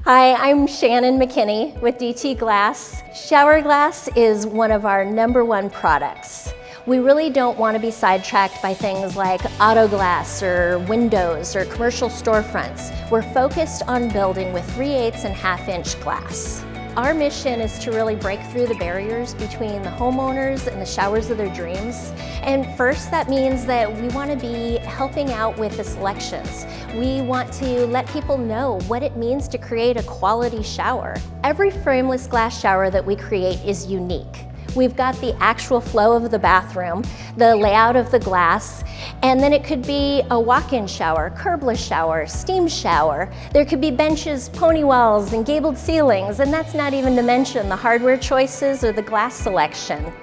Hi, I'm Shannon McKinney with DT Glass. Shower glass is one of our #1 products. We really don't want to be sidetracked by things like auto glass or windows or commercial storefronts. We're focused on building with 3/8 and 1/2" glass. Our mission is to really break through the barriers between the homeowners and the showers of their dreams. And first, that means that we want to be helping out with the selections. We want to let people know what it means to create a quality shower. Every frameless glass shower that we create is unique. We've got the actual flow of the bathroom, the layout of the glass, and then it could be a walk-in shower, curbless shower, steam shower. There could be benches, pony walls, and gabled ceilings, and that's not even to mention the hardware choices or the glass selection.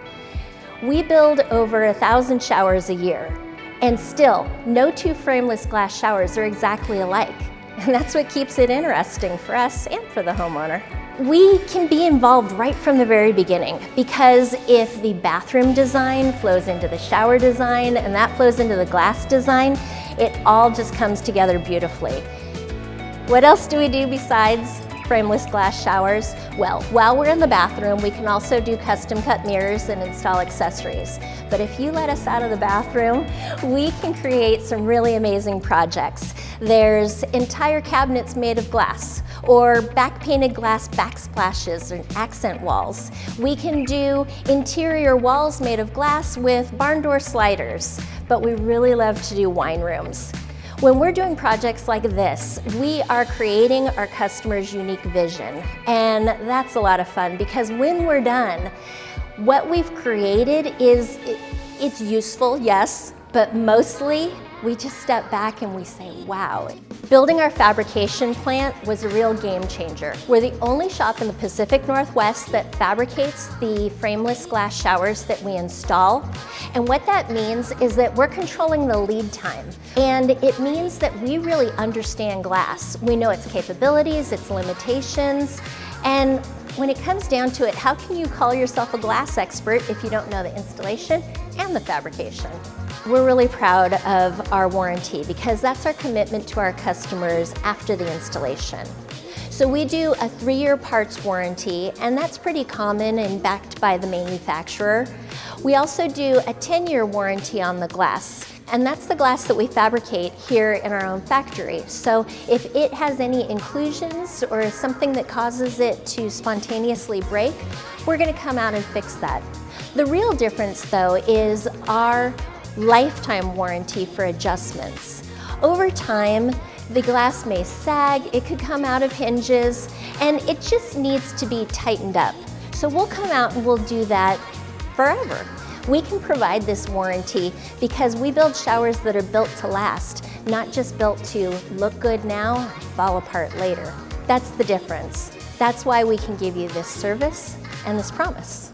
We build over 1,000 showers a year, and still, no two frameless glass showers are exactly alike. And that's what keeps it interesting for us and for the homeowner. We can be involved right from the very beginning, because if the bathroom design flows into the shower design and that flows into the glass design, it all just comes together beautifully. What else do we do besides frameless glass showers? Well, while we're in the bathroom, we can also do custom cut mirrors and install accessories. But if you let us out of the bathroom, we can create some really amazing projects. There's entire cabinets made of glass, or back painted glass backsplashes and accent walls. We can do interior walls made of glass with barn door sliders, but we really love to do wine rooms. When we're doing projects like this, we are creating our customer's unique vision, and that's a lot of fun, because when we're done, what we've created it's useful, yes, but mostly we just step back and we say, wow. Building our fabrication plant was a real game changer. We're the only shop in the Pacific Northwest that fabricates the frameless glass showers that we install. And what that means is that we're controlling the lead time. And it means that we really understand glass. We know its capabilities, its limitations, and when it comes down to it, how can you call yourself a glass expert if you don't know the installation and the fabrication? We're really proud of our warranty, because that's our commitment to our customers after the installation. So we do a 3-year parts warranty, and that's pretty common and backed by the manufacturer. We also do a 10-year warranty on the glass, and that's the glass that we fabricate here in our own factory. So if it has any inclusions or something that causes it to spontaneously break, we're going to come out and fix that. The real difference, though, is our lifetime warranty for adjustments. Over time, the glass may sag, it could come out of hinges, and it just needs to be tightened up. So we'll come out and we'll do that forever. We can provide this warranty because we build showers that are built to last, not just built to look good now and fall apart later. That's the difference. That's why we can give you this service and this promise.